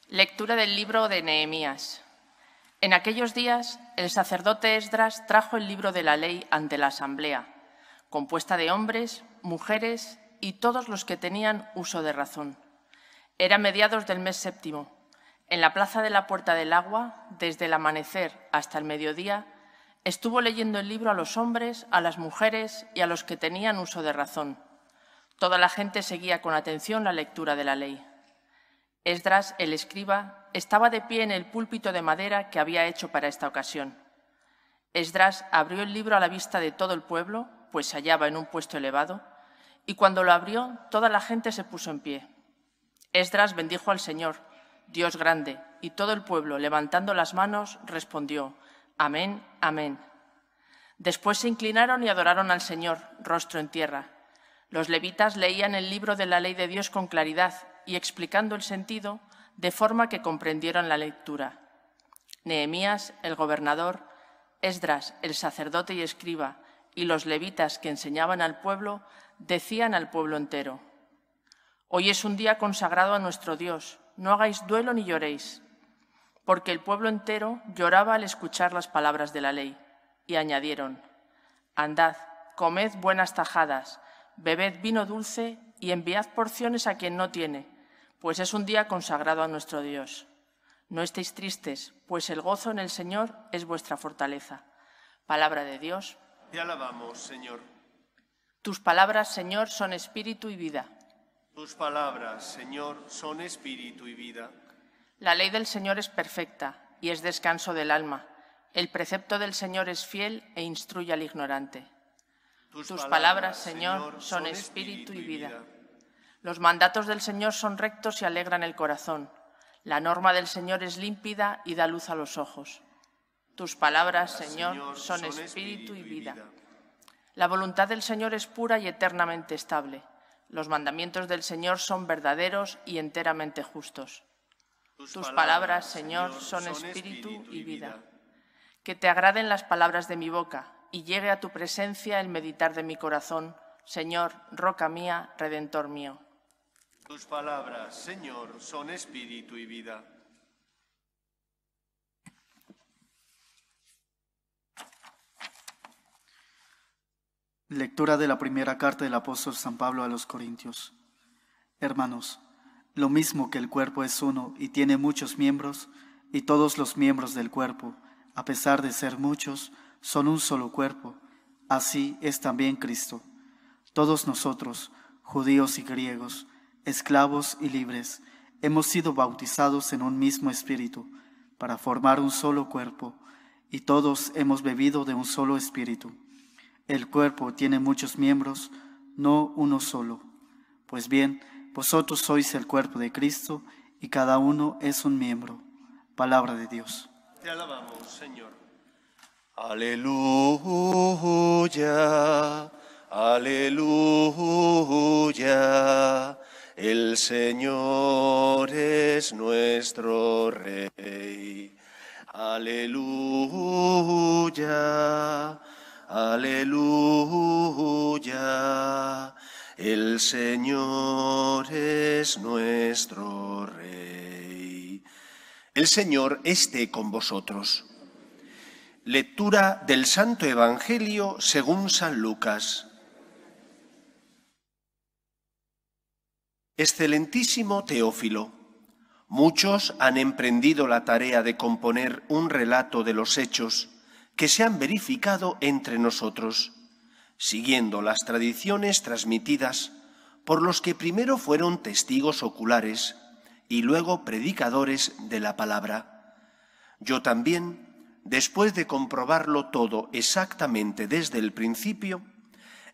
Lectura del libro de Nehemías. En aquellos días, el sacerdote Esdras trajo el libro de la ley ante la asamblea, compuesta de hombres, mujeres y todos los que tenían uso de razón. Era mediados del mes séptimo. En la plaza de la Puerta del Agua, desde el amanecer hasta el mediodía, estuvo leyendo el libro a los hombres, a las mujeres y a los que tenían uso de razón. Toda la gente seguía con atención la lectura de la ley. Esdras, el escriba, estaba de pie en el púlpito de madera que había hecho para esta ocasión. Esdras abrió el libro a la vista de todo el pueblo, pues se hallaba en un puesto elevado, y cuando lo abrió, toda la gente se puso en pie. Esdras bendijo al Señor, Dios grande, y todo el pueblo, levantando las manos, respondió: Amén, amén. Después se inclinaron y adoraron al Señor, rostro en tierra. Los levitas leían el libro de la ley de Dios con claridad y explicando el sentido, de forma que comprendieran la lectura. Nehemías, el gobernador, Esdras, el sacerdote y escriba, y los levitas que enseñaban al pueblo, decían al pueblo entero: Hoy es un día consagrado a nuestro Dios, no hagáis duelo ni lloréis. Porque el pueblo entero lloraba al escuchar las palabras de la ley. Y añadieron: Andad, comed buenas tajadas, bebed vino dulce y enviad porciones a quien no tiene, pues es un día consagrado a nuestro Dios. No estéis tristes, pues el gozo en el Señor es vuestra fortaleza. Palabra de Dios. Te alabamos, Señor. Tus palabras, Señor, son espíritu y vida. Tus palabras, Señor, son espíritu y vida. La ley del Señor es perfecta y es descanso del alma. El precepto del Señor es fiel e instruye al ignorante. Tus palabras, Señor, son espíritu y vida. Los mandatos del Señor son rectos y alegran el corazón. La norma del Señor es límpida y da luz a los ojos. Tus palabras, Señor, son espíritu y vida. La voluntad del Señor es pura y eternamente estable. Los mandamientos del Señor son verdaderos y enteramente justos. Tus palabras, Señor, son espíritu y vida. Que te agraden las palabras de mi boca y llegue a tu presencia el meditar de mi corazón, Señor, roca mía, redentor mío. Tus palabras, Señor, son espíritu y vida. Lectura de la primera carta del apóstol San Pablo a los Corintios. Hermanos, lo mismo que el cuerpo es uno y tiene muchos miembros, y todos los miembros del cuerpo, a pesar de ser muchos, son un solo cuerpo, así es también Cristo. Todos nosotros, judíos y griegos, esclavos y libres, hemos sido bautizados en un mismo espíritu, para formar un solo cuerpo, y todos hemos bebido de un solo espíritu. El cuerpo tiene muchos miembros, no uno solo. Pues bien, vosotros sois el cuerpo de Cristo, y cada uno es un miembro. Palabra de Dios. Te alabamos, Señor. Aleluya, aleluya. El Señor es nuestro Rey. Aleluya, aleluya. El Señor es nuestro Rey. El Señor esté con vosotros. Lectura del Santo Evangelio según San Lucas. Excelentísimo Teófilo, muchos han emprendido la tarea de componer un relato de los hechos que se han verificado entre nosotros, siguiendo las tradiciones transmitidas por los que primero fueron testigos oculares y luego predicadores de la palabra. Yo también, después de comprobarlo todo exactamente desde el principio,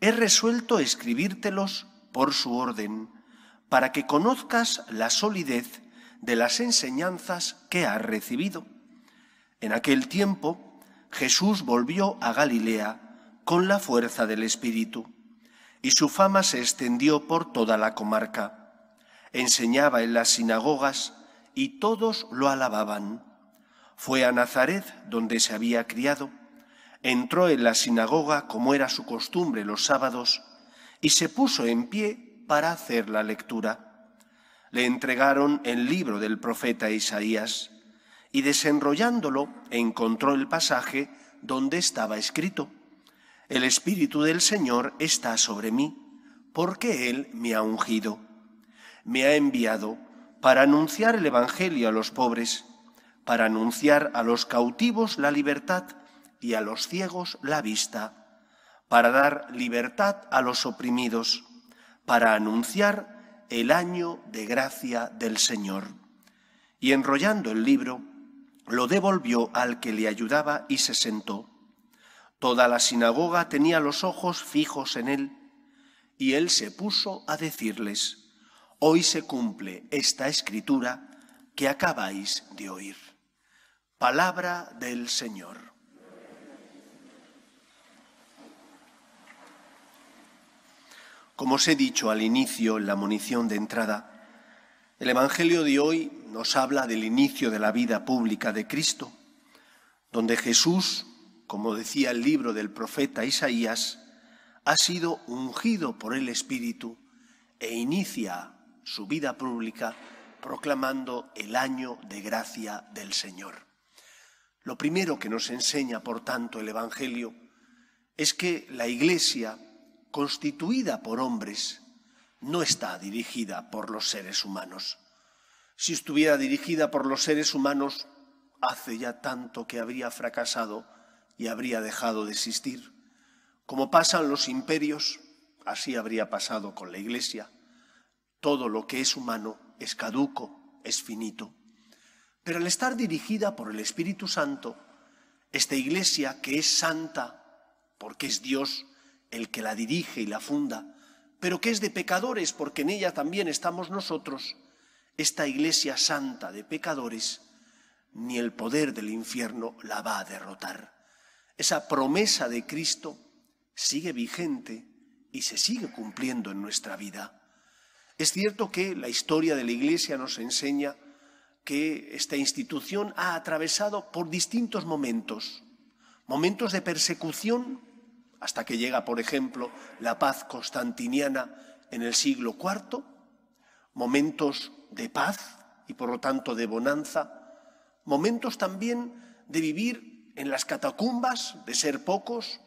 he resuelto escribírtelos por su orden, para que conozcas la solidez de las enseñanzas que has recibido. En aquel tiempo, Jesús volvió a Galilea con la fuerza del Espíritu, y su fama se extendió por toda la comarca. Enseñaba en las sinagogas y todos lo alababan. Fue a Nazaret, donde se había criado, entró en la sinagoga como era su costumbre los sábados, y se puso en pie para hacer la lectura. Le entregaron el libro del profeta Isaías y desenrollándolo encontró el pasaje donde estaba escrito: El Espíritu del Señor está sobre mí, porque Él me ha ungido. Me ha enviado para anunciar el Evangelio a los pobres, para anunciar a los cautivos la libertad y a los ciegos la vista, para dar libertad a los oprimidos, para anunciar el año de gracia del Señor. Y enrollando el libro, lo devolvió al que le ayudaba y se sentó. Toda la sinagoga tenía los ojos fijos en él, y él se puso a decirles: Hoy se cumple esta escritura que acabáis de oír. Palabra del Señor. Como os he dicho al inicio, en la monición de entrada, el Evangelio de hoy nos habla del inicio de la vida pública de Cristo, donde Jesús, como decía el libro del profeta Isaías, ha sido ungido por el Espíritu e inicia su vida pública proclamando el año de gracia del Señor. Lo primero que nos enseña, por tanto, el Evangelio es que la Iglesia, constituida por hombres, no está dirigida por los seres humanos. Si estuviera dirigida por los seres humanos, hace ya tanto que habría fracasado y habría dejado de existir. Como pasan los imperios, así habría pasado con la Iglesia. Todo lo que es humano es caduco, es finito. Pero al estar dirigida por el Espíritu Santo, esta Iglesia, que es santa, porque es Dios el que la dirige y la funda, pero que es de pecadores, porque en ella también estamos nosotros, esta Iglesia santa de pecadores, ni el poder del infierno la va a derrotar. Esa promesa de Cristo sigue vigente y se sigue cumpliendo en nuestra vida. Es cierto que la historia de la Iglesia nos enseña que esta institución ha atravesado por distintos momentos de persecución, hasta que llega, por ejemplo, la paz constantiniana en el siglo IV, momentos de paz y por lo tanto de bonanza, momentos también de vivir en las catacumbas, de ser pocos.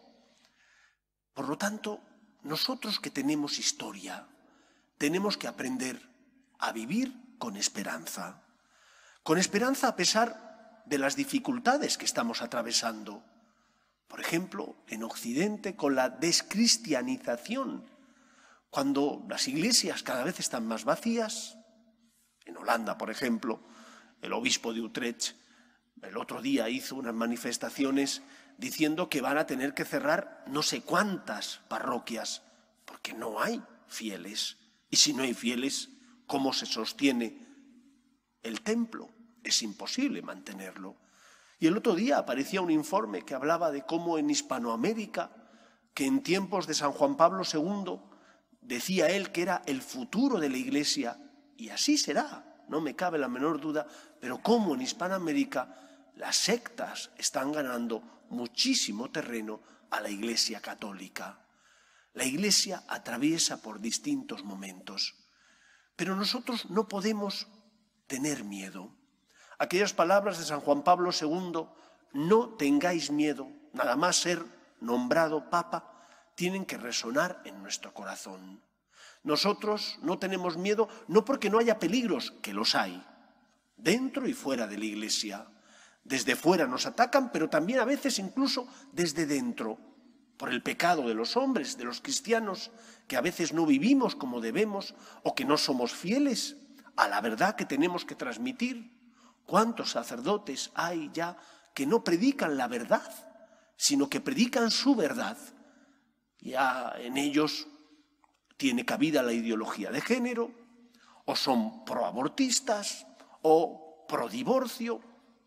Por lo tanto, nosotros que tenemos historia, tenemos que aprender a vivir con esperanza a pesar de las dificultades que estamos atravesando. Por ejemplo, en Occidente, con la descristianización, cuando las iglesias cada vez están más vacías. En Holanda, por ejemplo, el obispo de Utrecht el otro día hizo unas manifestaciones diciendo que van a tener que cerrar no sé cuántas parroquias, porque no hay fieles. Y si no hay fieles, ¿cómo se sostiene el templo? Es imposible mantenerlo. Y el otro día aparecía un informe que hablaba de cómo en Hispanoamérica, que en tiempos de San Juan Pablo II, decía él que era el futuro de la Iglesia, y así será, no me cabe la menor duda, pero cómo en Hispanoamérica las sectas están ganando muchísimo terreno a la Iglesia católica. La Iglesia atraviesa por distintos momentos, pero nosotros no podemos tener miedo. Aquellas palabras de San Juan Pablo II, no tengáis miedo, nada más ser nombrado Papa, tienen que resonar en nuestro corazón. Nosotros no tenemos miedo, no porque no haya peligros, que los hay, dentro y fuera de la Iglesia. Desde fuera nos atacan, pero también a veces incluso desde dentro, por el pecado de los hombres, de los cristianos, que a veces no vivimos como debemos o que no somos fieles a la verdad que tenemos que transmitir. ¿Cuántos sacerdotes hay ya que no predican la verdad, sino que predican su verdad? Ya en ellos tiene cabida la ideología de género, o son proabortistas, o prodivorcio.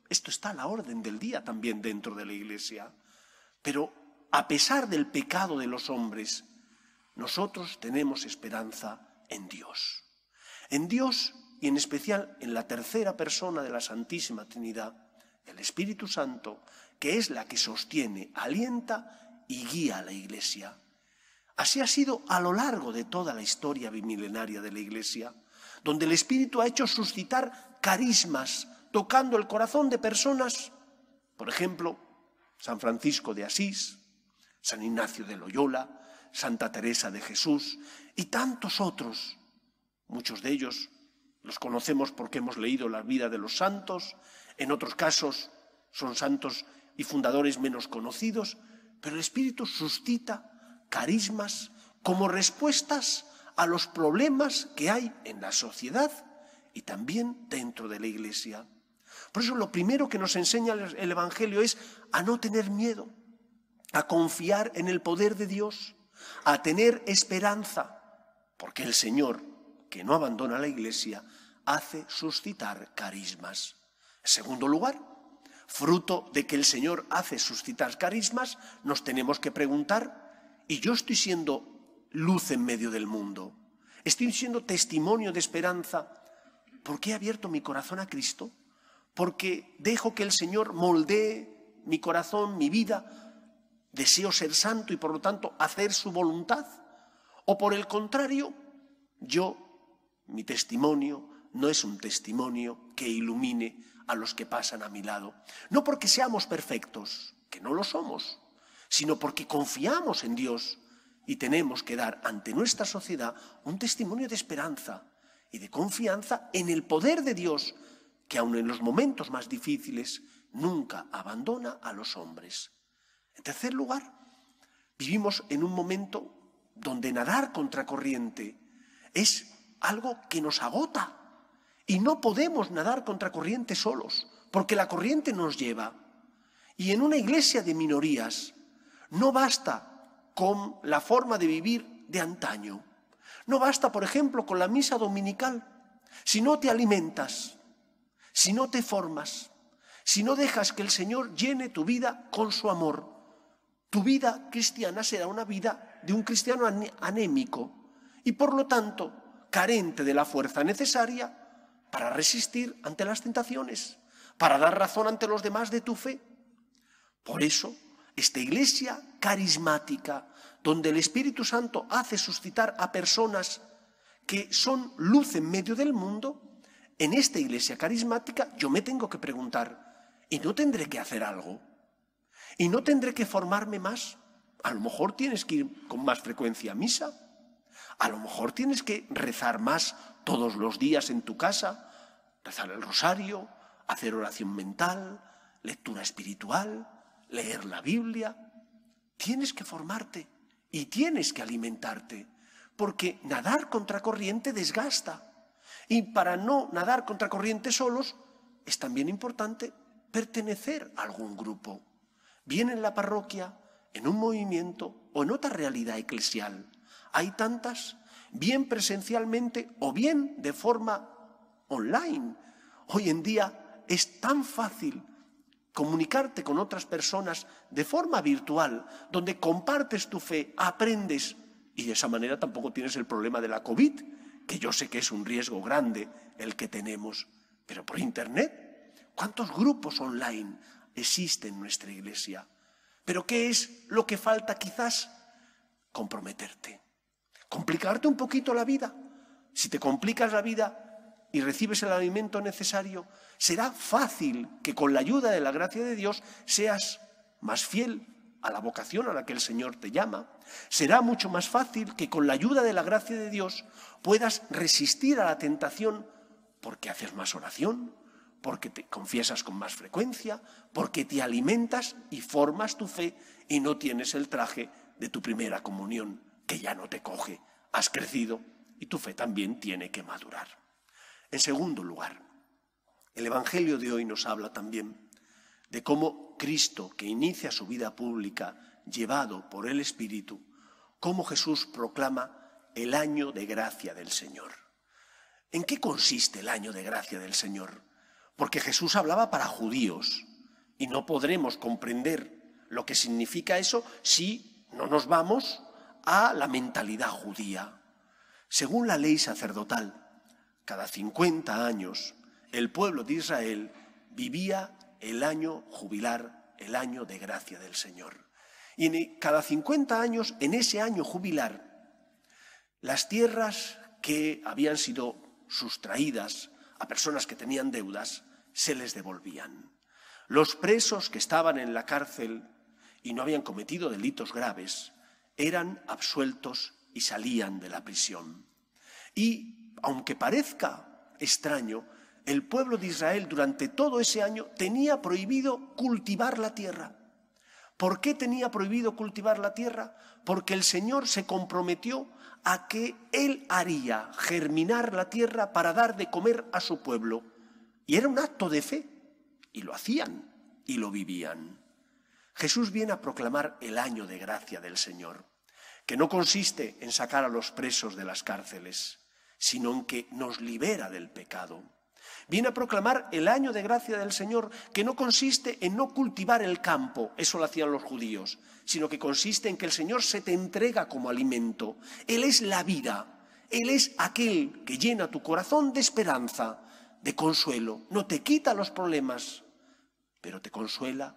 Esto está a la orden del día también dentro de la Iglesia. Pero a pesar del pecado de los hombres, nosotros tenemos esperanza en Dios. En Dios y en especial en la tercera persona de la Santísima Trinidad, el Espíritu Santo, que es la que sostiene, alienta y guía a la Iglesia. Así ha sido a lo largo de toda la historia bimilenaria de la Iglesia. donde el Espíritu ha hecho suscitar carismas, tocando el corazón de personas, por ejemplo, San Francisco de Asís, San Ignacio de Loyola, Santa Teresa de Jesús y tantos otros. Muchos de ellos los conocemos porque hemos leído la vida de los santos, en otros casos son santos y fundadores menos conocidos, pero el Espíritu suscita carismas como respuestas a los problemas que hay en la sociedad y también dentro de la Iglesia. Por eso lo primero que nos enseña el Evangelio es a no tener miedo, a confiar en el poder de Dios, a tener esperanza, porque el Señor, que no abandona la Iglesia, hace suscitar carismas. En segundo lugar, fruto de que el Señor hace suscitar carismas, nos tenemos que preguntar, ¿y yo estoy siendo luz en medio del mundo? ¿Estoy siendo testimonio de esperanza porque he abierto mi corazón a Cristo? ¿Porque dejo que el Señor moldee mi corazón, mi vida? ¿Deseo ser santo y por lo tanto hacer su voluntad? ¿O por el contrario, mi testimonio no es un testimonio que ilumine a los que pasan a mi lado? No porque seamos perfectos, que no lo somos, sino porque confiamos en Dios y tenemos que dar ante nuestra sociedad un testimonio de esperanza y de confianza en el poder de Dios, que aun en los momentos más difíciles nunca abandona a los hombres. En tercer lugar, vivimos en un momento donde nadar contracorriente es algo que nos agota y no podemos nadar contracorriente solos, porque la corriente nos lleva. Y en una iglesia de minorías no basta con la forma de vivir de antaño. No basta, por ejemplo, con la misa dominical. Si no te alimentas, si no te formas, si no dejas que el Señor llene tu vida con su amor, tu vida cristiana será una vida de un cristiano anémico y por lo tanto carente de la fuerza necesaria para resistir ante las tentaciones, para dar razón ante los demás de tu fe. Por eso, esta iglesia carismática, donde el Espíritu Santo hace suscitar a personas que son luz en medio del mundo, en esta iglesia carismática yo me tengo que preguntar, ¿y no tendré que hacer algo? ¿Y no tendré que formarme más? A lo mejor tienes que ir con más frecuencia a misa. A lo mejor tienes que rezar más todos los días en tu casa, rezar el rosario, hacer oración mental, lectura espiritual, leer la Biblia. Tienes que formarte y tienes que alimentarte, porque nadar contracorriente desgasta. Y para no nadar contracorriente solos, es también importante pertenecer a algún grupo, bien en la parroquia, en un movimiento o en otra realidad eclesial. Hay tantas, bien presencialmente o bien de forma online. Hoy en día es tan fácil comunicarte con otras personas de forma virtual, donde compartes tu fe, aprendes, y de esa manera tampoco tienes el problema de la COVID, que yo sé que es un riesgo grande el que tenemos, pero por internet, ¿cuántos grupos online existen en nuestra iglesia? ¿Pero qué es lo que falta quizás? Comprometerte, complicarte un poquito la vida. Si te complicas la vida y recibes el alimento necesario, será fácil que con la ayuda de la gracia de Dios seas más fiel a la vocación a la que el Señor te llama. Será mucho más fácil que con la ayuda de la gracia de Dios puedas resistir a la tentación porque haces más oración, porque te confiesas con más frecuencia, porque te alimentas y formas tu fe y no tienes el traje de tu primera comunión, que ya no te coge. Has crecido y tu fe también tiene que madurar. En segundo lugar, el Evangelio de hoy nos habla también de cómo Cristo, que inicia su vida pública llevado por el Espíritu, cómo Jesús proclama el año de gracia del Señor. ¿En qué consiste el año de gracia del Señor? Porque Jesús hablaba para judíos y no podremos comprender lo que significa eso si no nos vamos a la mentalidad judía. Según la ley sacerdotal, cada 50 años el pueblo de Israel vivía el año jubilar, el año de gracia del Señor. Y cada 50 años, en ese año jubilar, las tierras que habían sido sustraídas a personas que tenían deudas, se les devolvían. Los presos que estaban en la cárcel y no habían cometido delitos graves eran absueltos y salían de la prisión. Y, aunque parezca extraño, el pueblo de Israel durante todo ese año tenía prohibido cultivar la tierra. ¿Por qué tenía prohibido cultivar la tierra? Porque el Señor se comprometió a que Él haría germinar la tierra para dar de comer a su pueblo. Y era un acto de fe, y lo hacían, y lo vivían. Jesús viene a proclamar el año de gracia del Señor, que no consiste en sacar a los presos de las cárceles, sino en que nos libera del pecado. Viene a proclamar el año de gracia del Señor, que no consiste en no cultivar el campo, eso lo hacían los judíos, sino que consiste en que el Señor se te entrega como alimento. Él es la vida, Él es aquel que llena tu corazón de esperanza, de consuelo. No te quita los problemas, pero te consuela,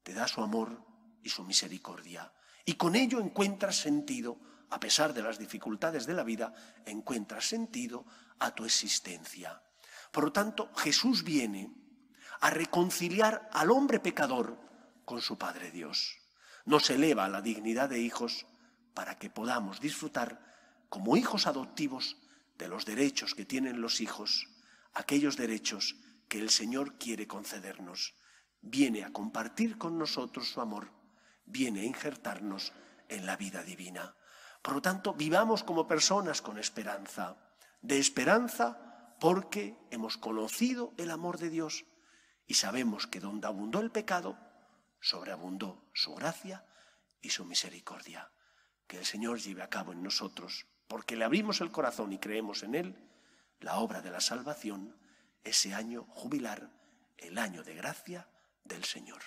te da su amor y su misericordia. Y con ello encuentras sentido, a pesar de las dificultades de la vida, encuentras sentido a tu existencia. Por lo tanto, Jesús viene a reconciliar al hombre pecador con su Padre Dios. Nos eleva a la dignidad de hijos para que podamos disfrutar como hijos adoptivos de los derechos que tienen los hijos, aquellos derechos que el Señor quiere concedernos. Viene a compartir con nosotros su amor, viene a injertarnos en la vida divina. Por lo tanto, vivamos como personas con esperanza, de esperanza porque hemos conocido el amor de Dios y sabemos que donde abundó el pecado, sobreabundó su gracia y su misericordia. Que el Señor lleve a cabo en nosotros, porque le abrimos el corazón y creemos en Él, la obra de la salvación, ese año jubilar, el año de gracia del Señor.